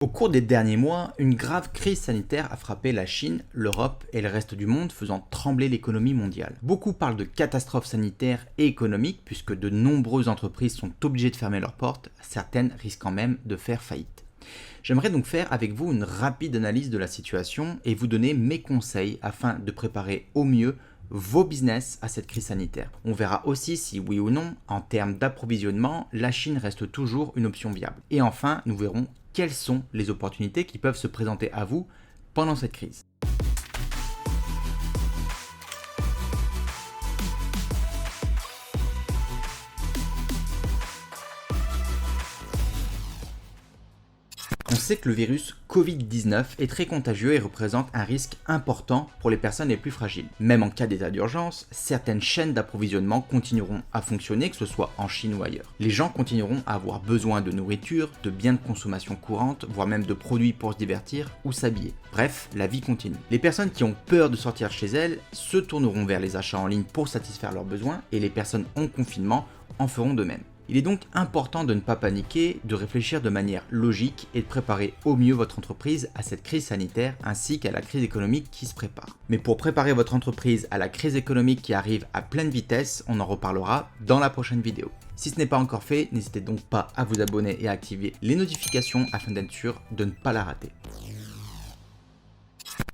Au cours des derniers mois, une grave crise sanitaire a frappé la Chine, l'Europe et le reste du monde, faisant trembler l'économie mondiale. Beaucoup parlent de catastrophe sanitaire et économique puisque de nombreuses entreprises sont obligées de fermer leurs portes, certaines risquant même de faire faillite. J'aimerais donc faire avec vous une rapide analyse de la situation et vous donner mes conseils afin de préparer au mieux vos business à cette crise sanitaire. On verra aussi si oui ou non, en termes d'approvisionnement, la Chine reste toujours une option viable. Et enfin, nous verrons quelles sont les opportunités qui peuvent se présenter à vous pendant cette crise. On sait que le virus Covid-19 est très contagieux et représente un risque important pour les personnes les plus fragiles. Même en cas d'état d'urgence, certaines chaînes d'approvisionnement continueront à fonctionner, que ce soit en Chine ou ailleurs. Les gens continueront à avoir besoin de nourriture, de biens de consommation courante, voire même de produits pour se divertir ou s'habiller. Bref, la vie continue. Les personnes qui ont peur de sortir chez elles se tourneront vers les achats en ligne pour satisfaire leurs besoins et les personnes en confinement en feront de même. Il est donc important de ne pas paniquer, de réfléchir de manière logique et de préparer au mieux votre entreprise à cette crise sanitaire ainsi qu'à la crise économique qui se prépare. Mais pour préparer votre entreprise à la crise économique qui arrive à pleine vitesse, on en reparlera dans la prochaine vidéo. Si ce n'est pas encore fait, n'hésitez donc pas à vous abonner et à activer les notifications afin d'être sûr de ne pas la rater.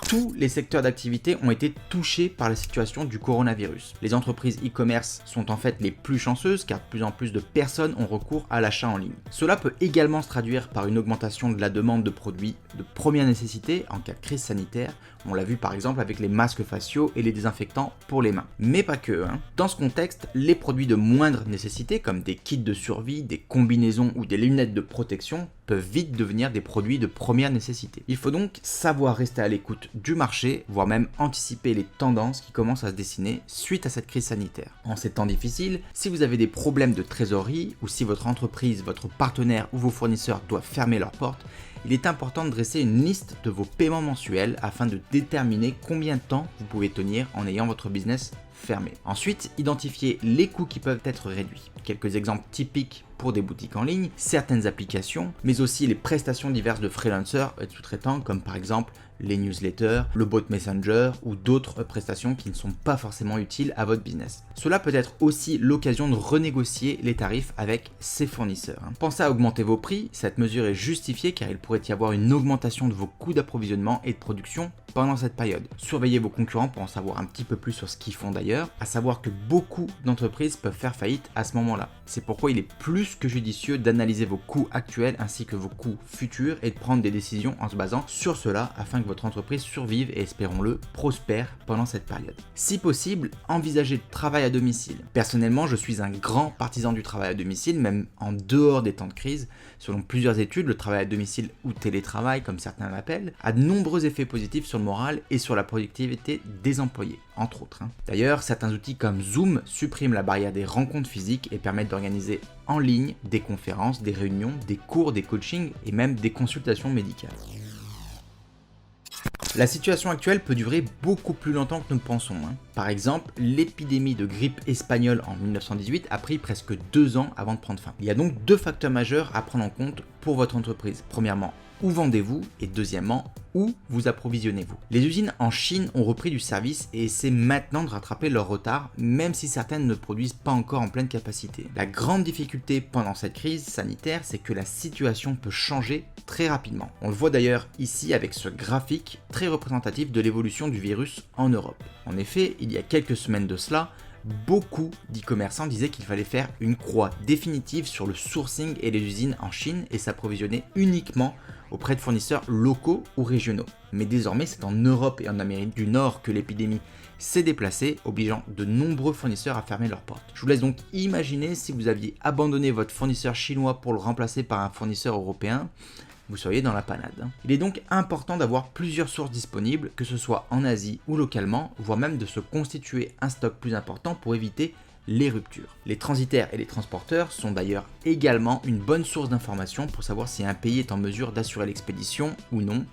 Tous les secteurs d'activité ont été touchés par la situation du coronavirus. Les entreprises e-commerce sont en fait les plus chanceuses car de plus en plus de personnes ont recours à l'achat en ligne. Cela peut également se traduire par une augmentation de la demande de produits de première nécessité en cas de crise sanitaire. On l'a vu par exemple avec les masques faciaux et les désinfectants pour les mains. Mais pas que. Dans ce contexte, les produits de moindre nécessité comme des kits de survie, des combinaisons ou des lunettes de protection peuvent vite devenir des produits de première nécessité. Il faut donc savoir rester à l'écoute du marché, voire même anticiper les tendances qui commencent à se dessiner suite à cette crise sanitaire. En ces temps difficiles, si vous avez des problèmes de trésorerie ou si votre entreprise, votre partenaire ou vos fournisseurs doivent fermer leurs portes, il est important de dresser une liste de vos paiements mensuels afin de déterminer combien de temps vous pouvez tenir en ayant votre business fermé. Ensuite, identifiez les coûts qui peuvent être réduits. Quelques exemples typiques pour des boutiques en ligne, certaines applications, mais aussi les prestations diverses de freelancers et de sous-traitants comme par exemple les newsletters, le bot Messenger ou d'autres prestations qui ne sont pas forcément utiles à votre business. Cela peut être aussi l'occasion de renégocier les tarifs avec ses fournisseurs. Pensez à augmenter vos prix, cette mesure est justifiée car il pourrait y avoir une augmentation de vos coûts d'approvisionnement et de production pendant cette période. Surveillez vos concurrents pour en savoir un petit peu plus sur ce qu'ils font d'ailleurs, à savoir que beaucoup d'entreprises peuvent faire faillite à ce moment-là. C'est pourquoi il est plus que judicieux d'analyser vos coûts actuels ainsi que vos coûts futurs et de prendre des décisions en se basant sur cela afin que votre entreprise survive et espérons-le prospère pendant cette période. Si possible, envisagez le travail à domicile. Personnellement, je suis un grand partisan du travail à domicile, même en dehors des temps de crise. Selon plusieurs études, le travail à domicile ou télétravail, comme certains l'appellent, a de nombreux effets positifs sur le moral et sur la productivité des employés, entre autres. D'ailleurs, certains outils comme Zoom suppriment la barrière des rencontres physiques et permettent d'organiser en ligne des conférences, des réunions, des cours, des coachings et même des consultations médicales. La situation actuelle peut durer beaucoup plus longtemps que nous le pensons. Par exemple, l'épidémie de grippe espagnole en 1918 a pris presque 2 ans avant de prendre fin. Il y a donc 2 facteurs majeurs à prendre en compte pour votre entreprise. Premièrement, où vendez-vous et deuxièmement, où vous approvisionnez-vous. Les usines en Chine ont repris du service et essaient maintenant de rattraper leur retard, même si certaines ne produisent pas encore en pleine capacité. La grande difficulté pendant cette crise sanitaire, c'est que la situation peut changer très rapidement. On le voit d'ailleurs ici avec ce graphique très représentatif de l'évolution du virus en Europe. En effet, il y a quelques semaines de cela, beaucoup d'e-commerçants disaient qu'il fallait faire une croix définitive sur le sourcing et les usines en Chine et s'approvisionner uniquement auprès de fournisseurs locaux ou régionaux. Mais désormais, c'est en Europe et en Amérique du Nord que l'épidémie s'est déplacée, obligeant de nombreux fournisseurs à fermer leurs portes. Je vous laisse donc imaginer si vous aviez abandonné votre fournisseur chinois pour le remplacer par un fournisseur européen, vous seriez dans la panade. Il est donc important d'avoir plusieurs sources disponibles, que ce soit en Asie ou localement, voire même de se constituer un stock plus important pour éviter les ruptures. Les transitaires et les transporteurs sont d'ailleurs également une bonne source d'information pour savoir si un pays est en mesure d'assurer l'expédition ou non,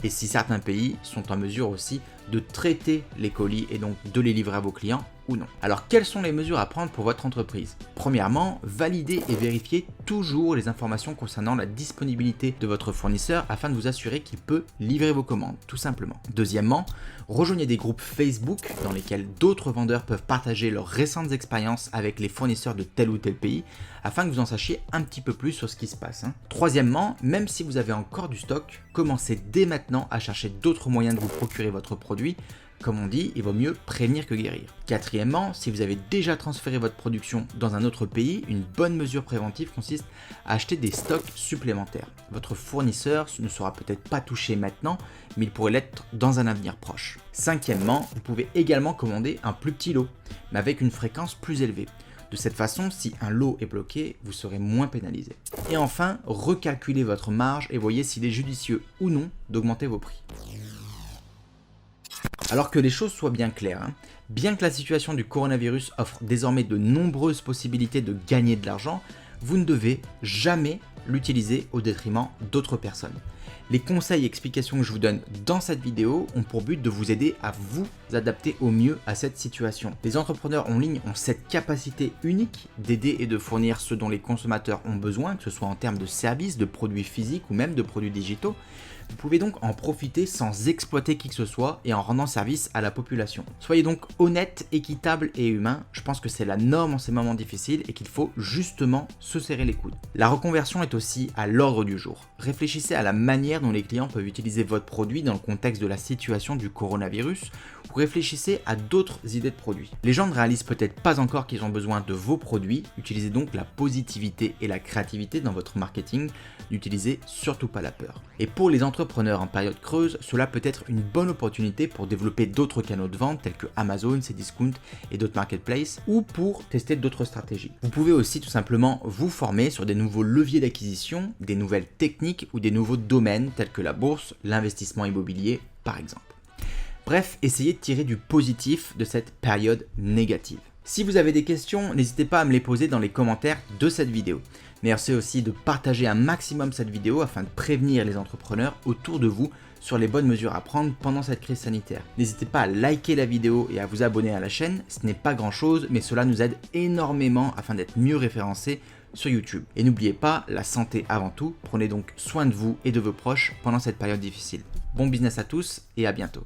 et si certains pays sont en mesure aussi de traiter les colis et donc de les livrer à vos clients ou non. Alors quelles sont les mesures à prendre pour votre entreprise? Premièrement, validez et vérifiez toujours les informations concernant la disponibilité de votre fournisseur afin de vous assurer qu'il peut livrer vos commandes, tout simplement. Deuxièmement, rejoignez des groupes Facebook dans lesquels d'autres vendeurs peuvent partager leurs récentes expériences avec les fournisseurs de tel ou tel pays afin que vous en sachiez un petit peu plus sur ce qui se passe. Troisièmement, même si vous avez encore du stock, commencez dès maintenant à chercher d'autres moyens de vous procurer votre produit. Comme on dit, il vaut mieux prévenir que guérir. Quatrièmement, si vous avez déjà transféré votre production dans un autre pays, une bonne mesure préventive consiste à acheter des stocks supplémentaires. Votre fournisseur ne sera peut-être pas touché maintenant, mais il pourrait l'être dans un avenir proche. Cinquièmement, vous pouvez également commander un plus petit lot, mais avec une fréquence plus élevée. De cette façon, si un lot est bloqué, vous serez moins pénalisé. Et enfin, recalculez votre marge et voyez s'il est judicieux ou non d'augmenter vos prix. Alors que les choses soient bien claires, bien que la situation du coronavirus offre désormais de nombreuses possibilités de gagner de l'argent, vous ne devez jamais l'utiliser au détriment d'autres personnes. Les conseils et explications que je vous donne dans cette vidéo ont pour but de vous aider à vous adapter au mieux à cette situation. Les entrepreneurs en ligne ont cette capacité unique d'aider et de fournir ce dont les consommateurs ont besoin, que ce soit en termes de services, de produits physiques ou même de produits digitaux. Vous pouvez donc en profiter sans exploiter qui que ce soit et en rendant service à la population. Soyez donc honnête, équitable et humain. Je pense que c'est la norme en ces moments difficiles et qu'il faut justement se serrer les coudes. La reconversion est aussi à l'ordre du jour. Réfléchissez à la manière dont les clients peuvent utiliser votre produit dans le contexte de la situation du coronavirus ou réfléchissez à d'autres idées de produits. Les gens ne réalisent peut-être pas encore qu'ils ont besoin de vos produits. Utilisez donc la positivité et la créativité dans votre marketing. N'utilisez surtout pas la peur. Et pour les entrepreneurs en période creuse, cela peut être une bonne opportunité pour développer d'autres canaux de vente tels que Amazon, Cdiscount et d'autres marketplaces ou pour tester d'autres stratégies. Vous pouvez aussi tout simplement vous former sur des nouveaux leviers d'acquisition, des nouvelles techniques ou des nouveaux domaines tels que la bourse, l'investissement immobilier par exemple. Bref, essayez de tirer du positif de cette période négative. Si vous avez des questions, n'hésitez pas à me les poser dans les commentaires de cette vidéo. Merci aussi de partager un maximum cette vidéo afin de prévenir les entrepreneurs autour de vous sur les bonnes mesures à prendre pendant cette crise sanitaire. N'hésitez pas à liker la vidéo et à vous abonner à la chaîne, ce n'est pas grand chose, mais cela nous aide énormément afin d'être mieux référencés sur YouTube. Et n'oubliez pas, la santé avant tout, prenez donc soin de vous et de vos proches pendant cette période difficile. Bon business à tous et à bientôt.